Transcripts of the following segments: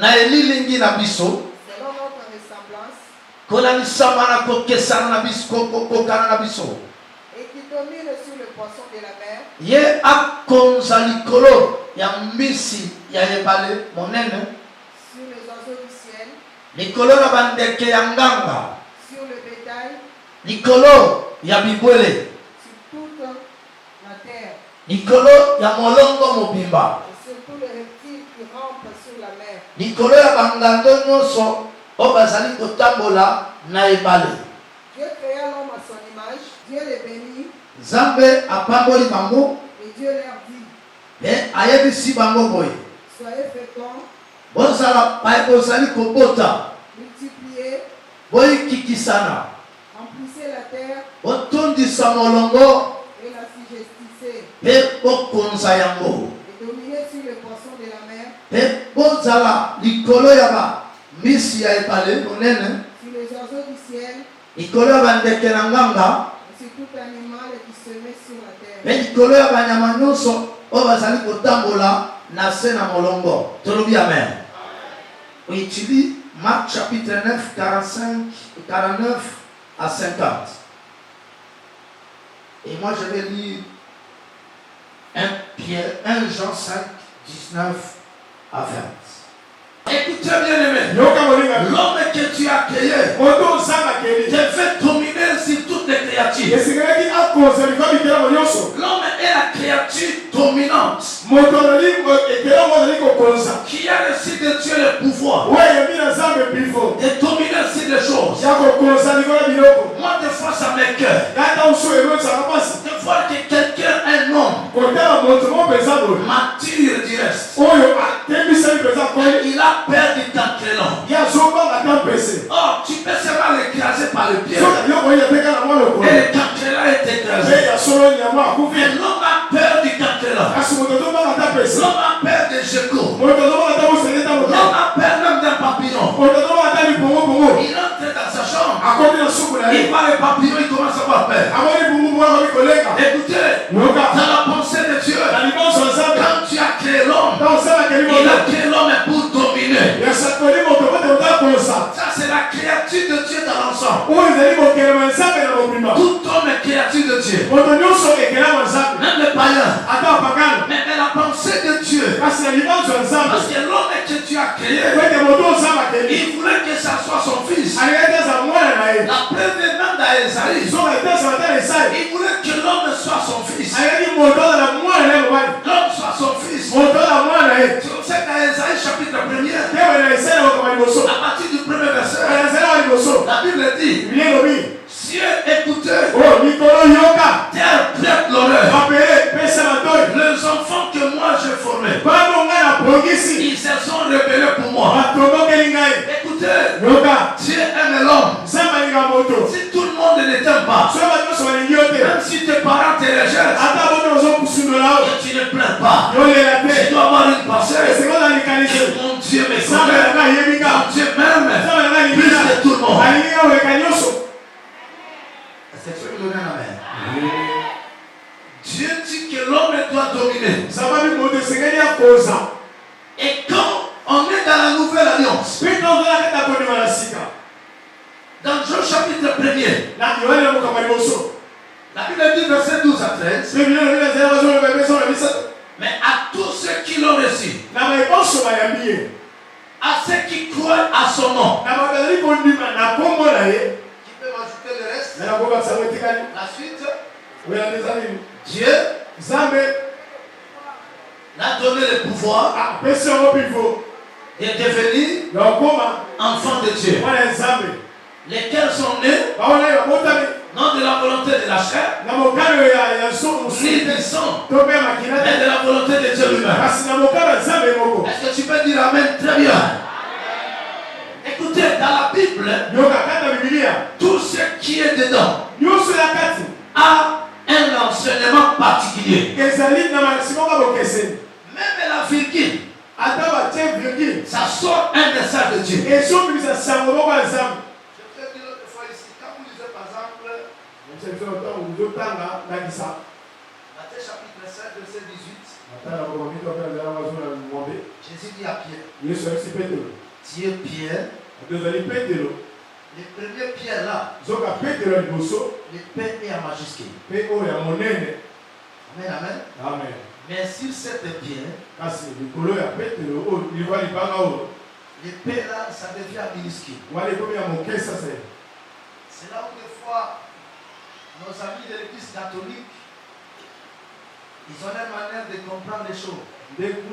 na elilingi na biso selon notre ressemblance kolalisama na kokesana na biso kokokana na biso et qui domine sur le poisson de la mer, ye akonza likolo ya mbisi ya ebale monene sur les oiseaux du ciel, likolo na bandeke ya nganga sur le bétail, likolo ya bibwele sur toute la terre likolo ya molongo mobimba et sur tous les reptiles qui rampent sur la mer. likolo ya bangando nyonso oyo bazali kotambola na ebale. Dieu créa l'homme à son image, Dieu les bénit Nzambe apamboli bango et Dieu leur dit, me ayebisi bango boye soyez féconds, bozala bozali kobota multipliez, boyikikisana remplissez la terre botondisa molongo et la sugestissez mpe bokonza yango et dominez sur les poissons de la mer, mpe bozala likolo ya bambisi ya ebale monene sur les oiseaux du ciel likolo ya bandeke na nganga et sur tout animal qui se met sur la terre. mpe likolo ya banyama nyonso oyo bazali kotambola na se na molongo. Tolobi amen. Oui, tu lis Marc chapitre 9, 49 à 50. Et moi je vais lire 1 Jean 5, 19 à 20. Écoutez bien aimé, l'homme que tu as créé te fait dominer sur toutes les créatures. L'homme est la créature dominante qui a reçu de Dieu le pouvoir de dominer sur les choses. Moi des fois ça m'écoeure de voir que quelqu'un, un homme mature du reste, il a peur du taclelon. Oh, tu peux seulement l'écraser par le pied. Et le taclelon est écrasé. Mais l'homme a peur du taclelon. L'homme a peur des geckos. L'homme a peur même d'un papillon. Il entre dans sa chambre. Il voit le papillon, il commence à avoir peur. Écoutez, dans la pensée de Dieu, quand tu as créé l'homme, il a créé l'homme pour dominer. Ça c'est la créature de Dieu dans l'ensemble. Tout homme est créature de Dieu. Même les païens. Mais la pensée de Dieu. Parce que l'homme que tu as créé, il voulait que ça soit son fils. La preuve est même d'Aïsaïe. Il voulait que l'homme soit son fils. L'homme soit son fils. Tu sais qu'Aïsaïe chapitre 1er, à partir du premier verset, la Bible dit, cieux écoutez, terre prête l'horreur. Les enfants que moi j'ai formés, ils se sont rebellés pour moi. Écoutez, Dieu aime l'homme. Si tout le monde ne t'aime pas, même si tes parents te rejettent, et tu ne pleures pas, tu dois avoir une pensée. Mon Dieu me connaît, mon Dieu m'aime plus que tout le monde. Est-ce que tu peux me donner un amen? Dieu dit que l'homme doit dominer. Et quand on est dans la nouvelle alliance, dans Jean chapitre 1er, la Bible dit verset 12 à 13, mais à tous ceux qui l'ont reçu, à ceux qui croient à son nom, qui peut m'ajouter le reste, la suite, Dieu n'a donné le pouvoir de devenir enfant de Dieu, lesquels sont nés non de la volonté de la chair, ni du sang, mais de la volonté de Dieu lui-même. Est-ce que tu peux dire amen? Très bien. Écoutez, dans la Bible, tout ce qui est dedans a un enseignement particulier. Même la virgule, ça sort un message de Dieu. Je te dis l'autre fois ici, quand vous lisez par exemple Matthieu chapitre 7, verset 18. Jésus dit à Pierre, tu es Pierre. Les premières pierres là, les P et à majuscule. Amen, amen. Amen. Mais sur cette pierre, les P là, ça devient minuscule. C'est là où des fois, nos amis de l'église catholique, ils ont une manière de comprendre les choses. L'église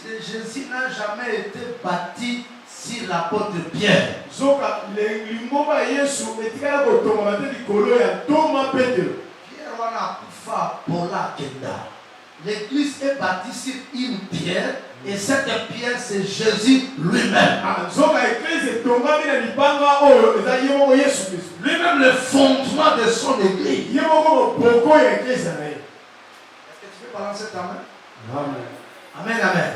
de Jésus n'a jamais été bâtie sur l'apôtre Pierre. Pierre wana kufa pola kenda. L'église est bâtie sur une pierre et cette pierre c'est Jésus lui-même. Lui-même le fondement de son église. Est-ce que tu peux balancer ta main? Amen. Amen, amen.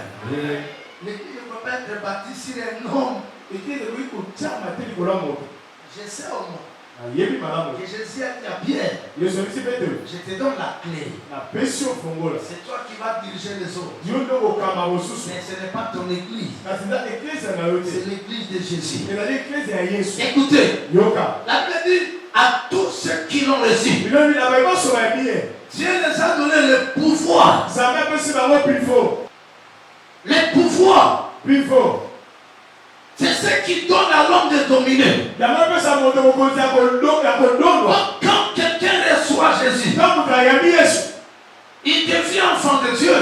L'église ne peut pas être bâtie sur un homme. Je sais au moins que Jésus a dit à Pierre, je te donne la clé. C'est toi qui vas diriger les autres. Mais ce n'est pas ton église. C'est l'église de Jésus. Écoutez, la Bible dit à tous ceux qui l'ont reçu, Dieu les a donné le pouvoir. Le pouvoir. C'est ce qui donne à l'homme de dominer. Donc, quand quelqu'un reçoit Jésus, il devient enfant de Dieu.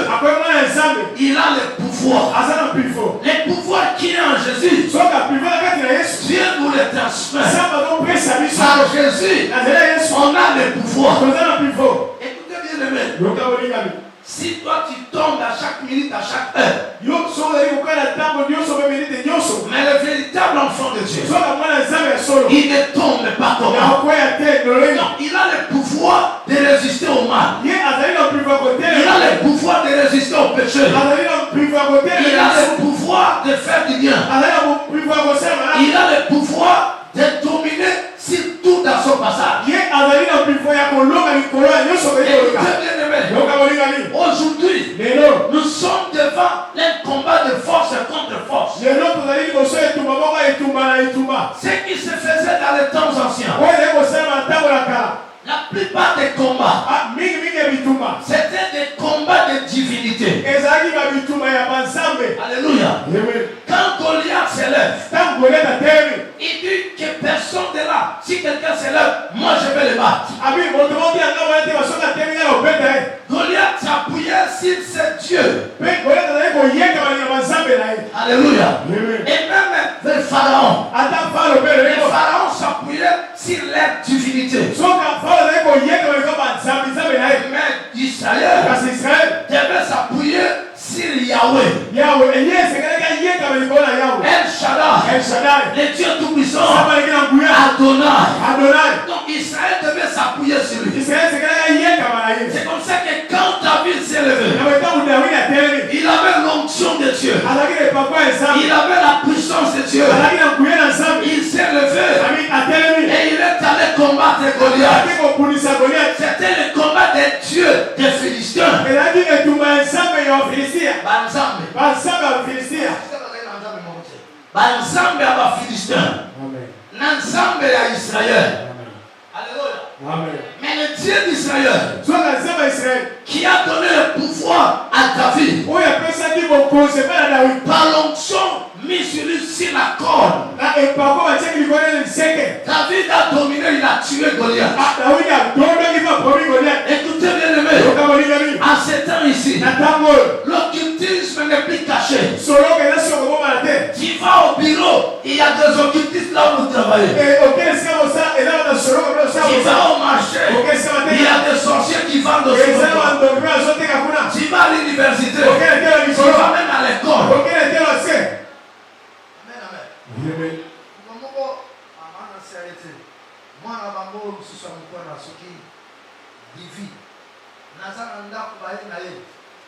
Il a le pouvoir. Le pouvoir qui est en Jésus, Dieu nous le transmet. Par Jésus, on a le pouvoir. Écoutez bien le maître. Si toi tu tombes à chaque minute, à chaque heure, mais le véritable enfant de Dieu, il ne tombe pas comme ça. Non, il a le pouvoir de résister au mal. Il a le pouvoir de résister au péché. Il a le pouvoir de faire du bien. Il a le pouvoir de dominer sur tout dans son passage. Aujourd'hui, nous sommes devant un combat de force contre force. Ce qui se faisait dans les temps anciens, la plupart des combats, c'était des combats de divinité. Alléluia. Quand Goliath s'élève, il dit que personne de là, si quelqu'un s'élève, moi je vais le battre. Goliath s'appuyait sur ce Dieu. Alléluia. Et même le Pharaon. Le Pharaon s'appuyait sur leur divinité. Mais Israël devait s'appuyer sur Yahweh. El Shaddai, le Dieu tout-puissant, Adonai. Donc Israël devait s'appuyer sur lui. C'est comme ça que quand David s'est levé, il avait l'onction de Dieu. Il avait la puissance de Dieu. Il s'est levé et il est allé combattre Goliath. C'était le combat des dieux des Philistins. Banzambe à Philistin, Nanzambe à Israël. Alléluia. Mais le Dieu d'Israël, qui a donné le pouvoir à David, par l'onction mis sur lui sur la corde, David a dominé, il a tué Goliath. Écoutez bien le mec, à ce temps ici, l'occultisme n'est plus caché. Tu vas au bureau, il y a des occultistes là où vous travaillez. Tu vas au marché, il y a des sorciers qui vendent au soir. Tu vas à l'université, tu vas même à l'école. Amen.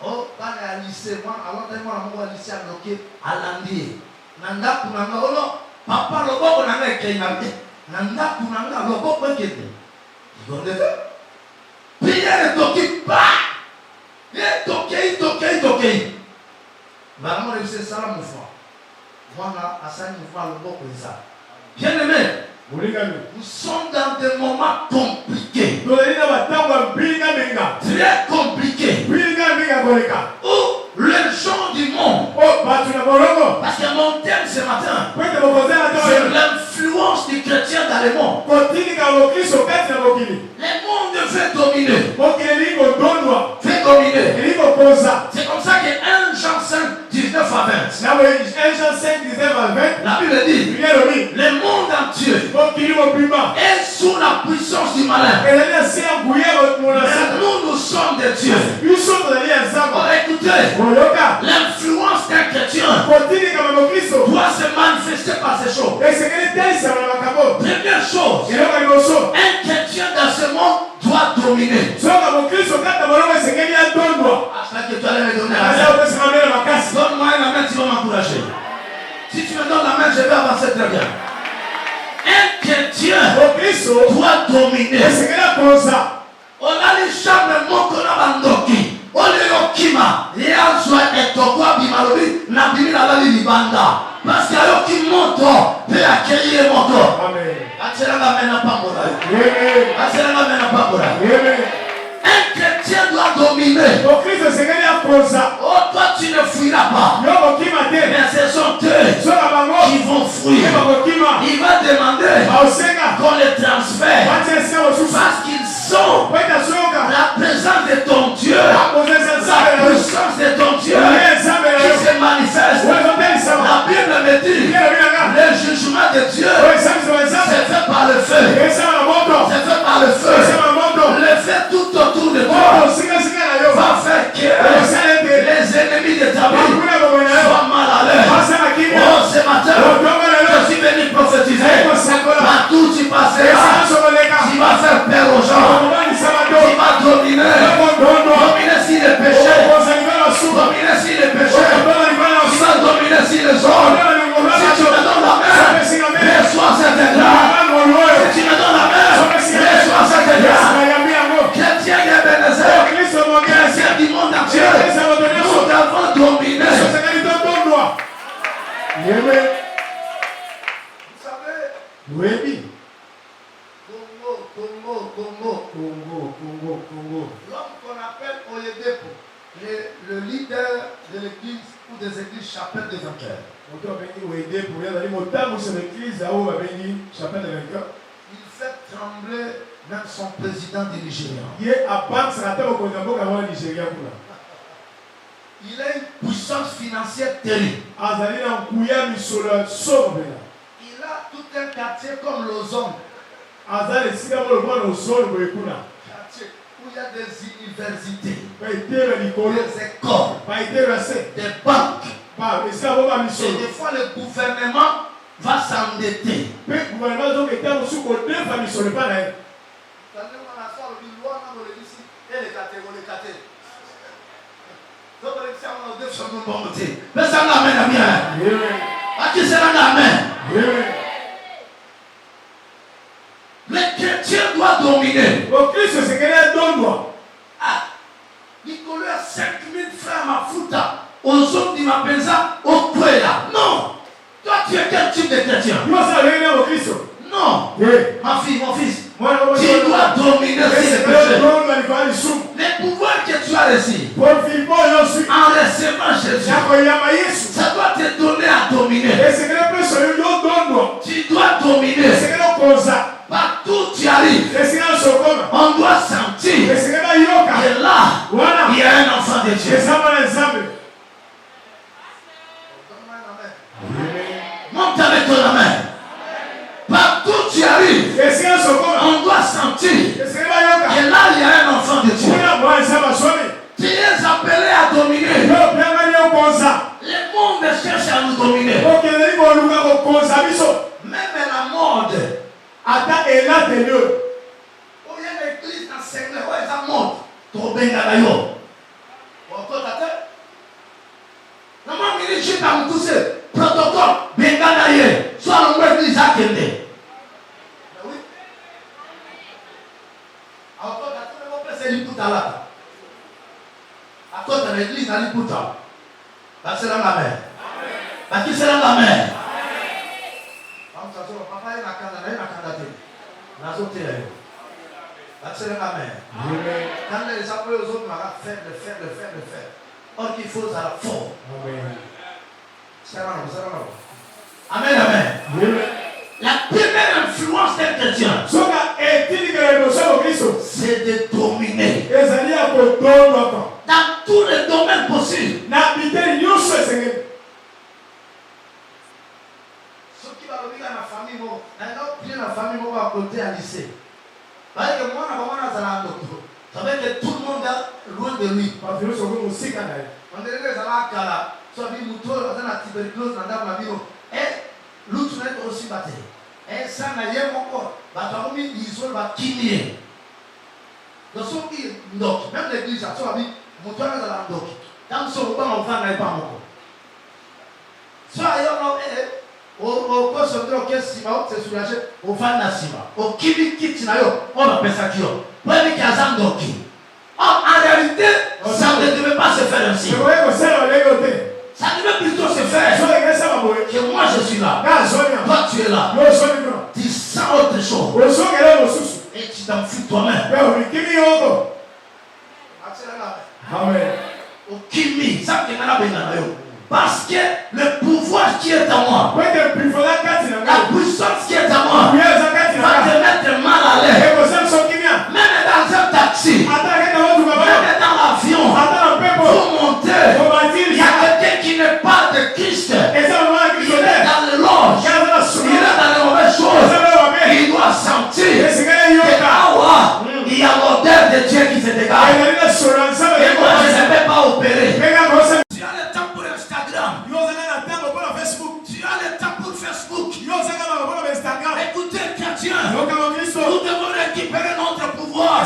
Oh, bana ya lycée, moi avant d'aller moi mon lycée à bloquer à l'andier. Nanda kunanga ono, papa loboko nanga ekena. Nanda kunanga loboko ekena. Ils vont le faire. prière t'occupe pas. Et toqué. Vraiment, c'est ça la mouvement. Voilà, à ça, mouvement, le mot comme ça. Bien aimé, nous sommes dans des moments compliqués. Très compliqués. Où les gens du monde. Parce que mon thème ce matin, c'est l'influence du chrétien dans le monde. Le monde veut dominer. C'est comme ça que 1 Jean 5, 19 à 20. La Bible dit, le monde entier est sous la puissance du malin. Mais nous sommes des dieux. Oh, écoutez, l'influence d'un chrétien doit se manifester par ces choses. Première chose, un chrétien dans ce monde doit dominer. Que tu allais me donner la main. Donne-moi la main, tu vas m'encourager. Si tu me donnes la main, je vais avancer très bien. Un chrétien doit dominer. On a les chambres mokona bandoki. On les okima. Et à joie et tokwa bimalobi. Nabimi la lali libanda. Parce qu'il y a qui monte. Peut accueillir les motos. Amen. Atira la main à Pambola. Atira la main à Pambola. Un chrétien doit dominer. Oh, toi tu ne fuiras pas. Mais ce sont eux qui vont fuir. Il va demander qu'on les transfère. Parce qu'ils sont la présence de ton Dieu. La puissance de ton Dieu qui se manifeste. La Bible me dit le jugement de Dieu c'est fait par le feu. C'est fait par le feu. Le fait tout autour de toi va faire que les ennemis de ta vie soient mal à l'aise. Oh, ce matin, je suis venu prophétiser. Partout tu passeras, tu vas faire peur aux gens. Tu vas dominer. Dominer sur les péchés. Dominer sur les péchés. Tu vas dominer sur les hommes. Si tu me donnes la main, reçois cette grâce. Si tu me donnes la main, reçois cette grâce. Chrétien d'Ebenezer, chrétien du monde entier, nous avons dominé. Vous savez, Congo. L'homme qu'on appelle Oyedepo, le leader de l'église ou des églises chapelle des vainqueurs. Il fait trembler même son président du Nigeria. Il a une puissance financière terrible. Il a tout un quartier comme Lausanne. Quartier où il y a des universités, des écoles, des banques. Et des fois le gouvernement va s'endetter. Mais ça l'amène à bien. À qui c'est l'amène? Le chrétien doit dominer. Ah, Nicolas a 5000 frères à Mafuta. Aux hommes du Mapenza, au Kwela. Non. Toi, tu es quel type de chrétien? Non. Ma fille, mon fils. Tu dois dominer ces péchés. Les pouvoirs que tu as reçus en recevant Jésus, ça doit te donner à dominer. Tu dois dominer. Partout où tu arrives, on doit sentir que là, il y a un enfant de Dieu. Monte avec ton main. Partout où tu arrives, on doit sentir que là, il y a un enfant de Dieu. Tu es appelé à dominer. Le monde cherche à nous dominer. Même la mode. Oh, il y a l'église dans Seigneur, où est la mode? Trop bien à l'aïo. Maman, il dit, dans tout ce protocole, Benganaye, soit le église à Kende. Oui. Alors, c'est naliputa. Baki sera amen. Baki sera amen. Papa est na kanda te. Nazo te yo. Baki sera amen. Quand les appels aux autres m'a faire. Or qu'il faut ça fort. Amen. Amen, amen. La première influence d'un chrétien, c'est de dominer dans tous les domaines possibles. Ceux qui vont venir dans la famille, vont à côté à lycée. Ça veut dire que tout le monde est loin de lui. On dirait que ça va à Kala. Soit il mouton, dans la tuberculose, dans la vie. Et l'autre est aussi battu. Et ça n'a rien encore. Battu, ils va kimie. Donc, ceux qui n'ont même l'église, ça va dire, mouton est dans la doc. Dans ce moment, on va n'aller pas encore. Soit il y a au poste de l'orchestre, c'est soulagé, au fan nassima. Au kimi kitinayo, on appelle ça qui est. Pour les qui a doki. En réalité, ça ne devait pas se faire ainsi. Ça devait plutôt se faire que moi je suis là. Toi tu es là. Tu sens autre chose. Et tu t'en fous toi-même. Amen. Ça qui est parce que le pouvoir qui est en moi, la puissance qui est en moi, va te mettre mal à l'aise. Même dans un taxi, même dans l'avion, pour monter, il y a quelqu'un qui n'est pas de Christ. Il est dans le loge, il est dans les mauvaises choses. Il doit sentir que il y a l'odeur de Dieu qui se dégage. Et moi je ne vais pas opérer. Tu as le temps pour Instagram. Tu as le temps pour Facebook. Écoutez, chrétien, nous devons récupérer notre pouvoir.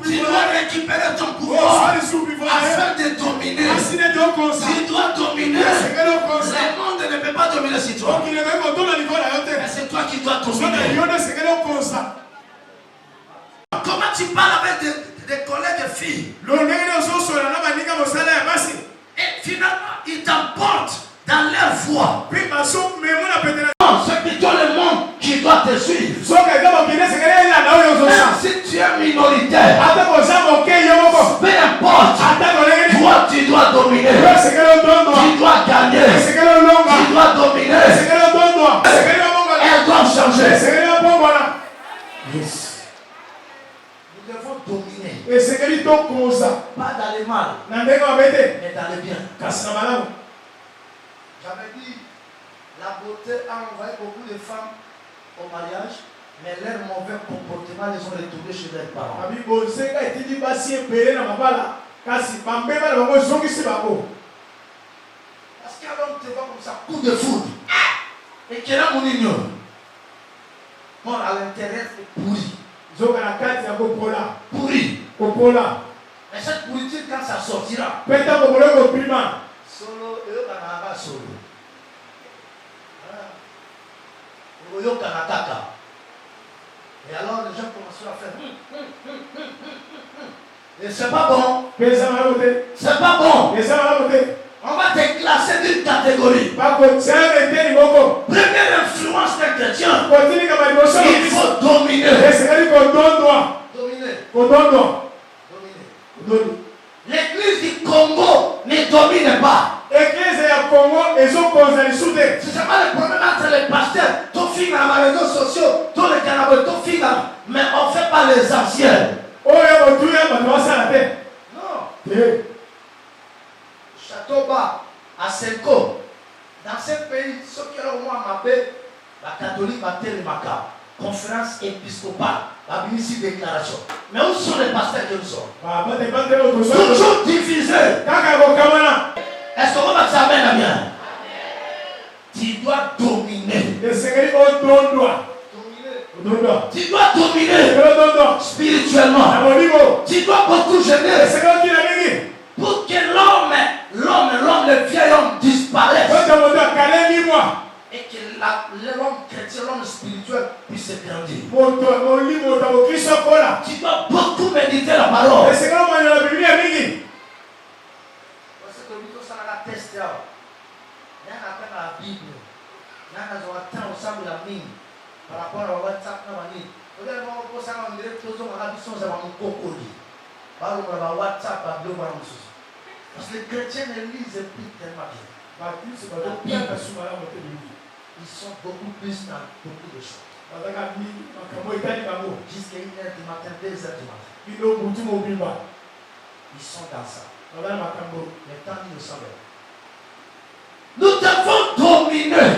Tu dois récupérer ton pouvoir afin de dominer. Tu dois dominer. Le monde ne peut pas dominer sur toi. Mais c'est toi qui dois dominer. Comment tu parles avec des collègues filles? Et finalement, ils t'emportent dans leur voie. C'est plutôt le monde qui doit te suivre. Même si tu es minoritaire, peu importe, toi tu dois dominer. Tu dois gagner. Tu dois dominer. Elles doivent changer. Yes. Nous devons dominer. Pas dans le mal, mais dans le bien. J'avais dit, la beauté a envoyé beaucoup de femmes au mariage, mais leur mauvais comportement les ont retournés chez leurs parents. Parce qu'un homme te voit comme ça, coup de foudre. Et qu'il a mon union. Moi, à l'intérieur, c'est pourri. Pourri. Mais cette pourriture, quand ça sortira, solo, eux, kanaka solo. Oyo kanakaka. Et alors, les gens commencent à faire. Et c'est pas bon. C'est pas bon. On va te classer d'une catégorie. Première influence d'un chrétien. Il faut dominer. L'église du Congo ne domine pas. C'est seulement le problème entre les pasteurs. Ton film dans les réseaux sociaux, tous les cannabis, ton film, mais on ne fait pas les anciens. Non. Château Bas, à Senko, dans ce pays, ceux qui ont au moins mappé, la catholique va telle maca, conférence épiscopale, la ici déclaration. Mais où sont les pasteurs qui nous sont? Toujours divisés. Est-ce qu'on va s'amener la mienne? Tu dois dominer. Tu dois dominer spirituellement. Tu dois beaucoup gêner pour que l'homme, le vieil homme disparaisse. Et que l'homme chrétien, l'homme spirituel puisse grandir. Tu dois beaucoup méditer la parole. yao. Nana appelle la Bible. Nana a temps au sein de la mine par rapport à WhatsApp. Vous allez voir que ça va me dire que tout le monde a besoin de mon cocoli. Par rapport à WhatsApp, à Blue Balance. Parce que les chrétiens ne lisent plus tellement bien. Ils sont beaucoup plus dans beaucoup de choses. Jusqu'à 1h du matin, 2h du matin. Ils sont dans ça. Mais tant qu'ils nous sont là. Nous devons dominer.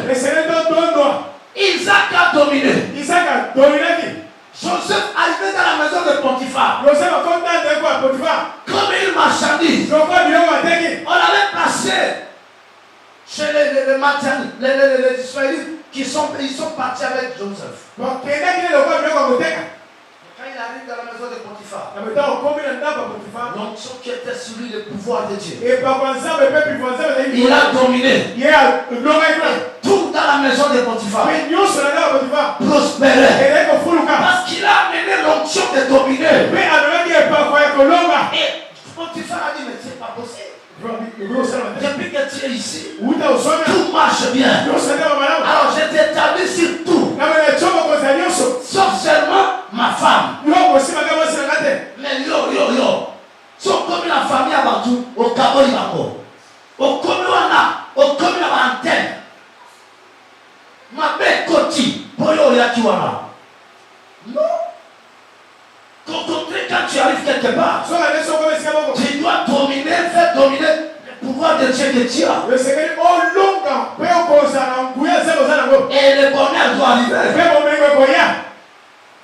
Isaac a dominé. Joseph arrivé dans la maison de Potiphar. Comme une marchandise. On l'avait placé chez les Israélites ils sont partis avec Joseph. Quand il arrive dans la maison de Potiphar, l'onction qui était sur lui, le pouvoir de Dieu, il a dominé. Tout dans la maison de Potiphar prospérait. Parce qu'il a amené l'onction de dominer. Et Potiphar a dit, mais c'est pas possible. Depuis que tu es ici, tout marche bien. Alors je t'établis sur tout. Sauf seulement ma femme. Mais yo. Sauf comme la famille a battu au Cabo Ibako. Au Komi a antenne. Ma belle Koti. Boyo Yakiwana. Non. Quand tu arrives quelque part, tu dois dominer, faire dominer le pouvoir de Dieu que tu as. Et le bonheur doit arriver.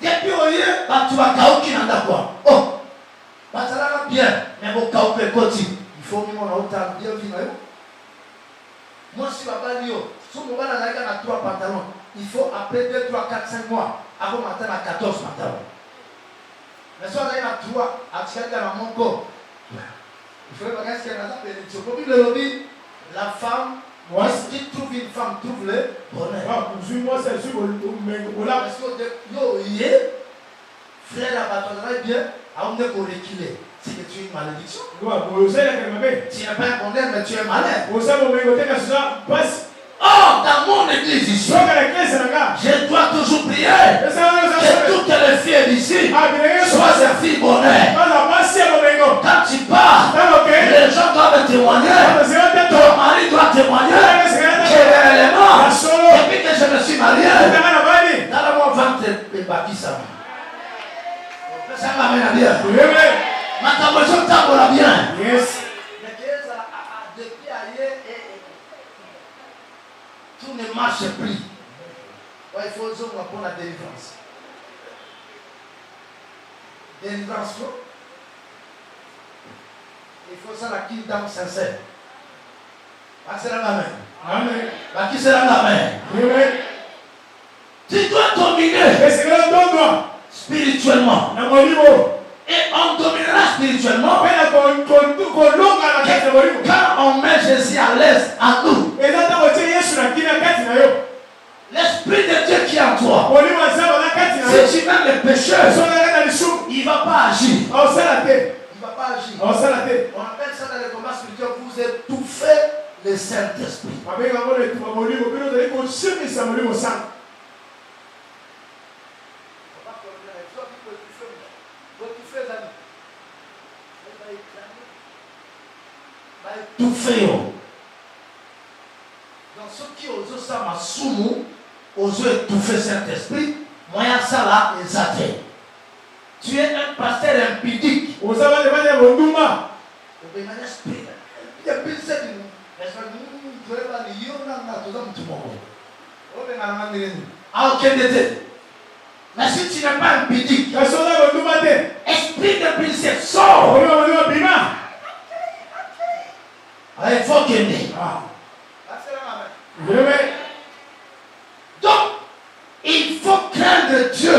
Depuis au lieu, tu vas kaouki dans quoi. Oh, ça va bien, mais mon kaouki est côté. Il faut que mon autant bien vivre. Moi, si je ne vais pas dire, si je vais à 3 pantalons, il faut après 2, 3, 4, 5 mois, avant matin à 14 pantalons. Mais si on a 3, à tirer dans mon corps, il faut que la femme, si tu trouves une femme, trouve-le bonheur. Frère, la bataille bien, à on est pour reculer. C'est que tu es une malédiction. Tu n'es pas un bonheur, mais tu es malheur. Oh, dans mon église ici, je dois toujours prier que toutes les filles d'ici soient des filles bonheur. Quand tu pars, les gens doivent témoigner, ton mari doit témoigner que réellement, depuis que je me suis marié, dans le monde ventre est bâti ça. Ça va bien. Ma cabochon tambola bien. Yes. Tout ne marche plus. Il faut dire pour la délivrance. Délivrance, il faut ça la qui dans sincère. Qui sera la main? Amen. Qui sera la main? Amen. Tu dois dominer spirituellement. Et on dominera spirituellement quand on met Jésus à l'aise en nous. L'Esprit de Dieu qui est en toi. Si tu mets le pécheur, il ne va pas agir. Il ne va pas agir. On appelle ça dans les combats spirituels, vous étouffez le Saint-Esprit. Tout fait. Donc ceux qui osent ça, ma soumou, osent étouffer Saint-Esprit, moi y a ça là, les athées. Tu es un pasteur impudique. Mais si tu n'es pas impudique, esprit de princesse, sors. Il faut qu'il y ait. Donc, il faut craindre Dieu.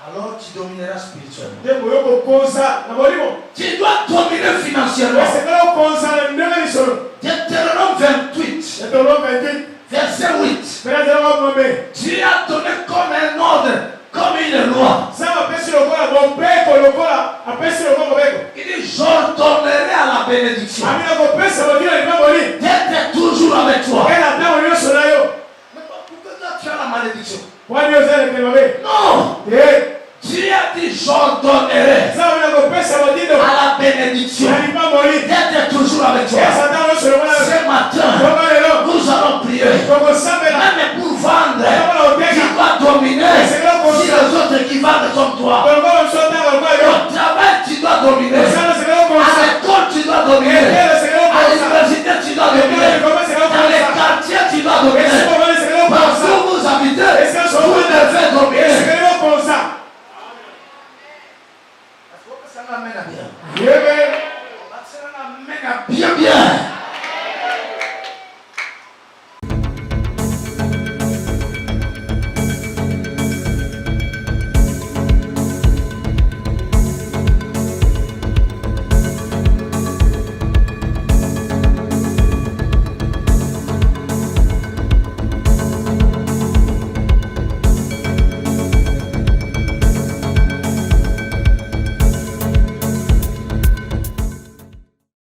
Alors tu domineras spirituellement. Tu dois dominer financièrement. Deutéronome 28, verset 8. Tu as donné comme un ordre, comme une loi. Il dit, j'ordonnerai à la bénédiction. Ça va mener à bien. Bien, bien.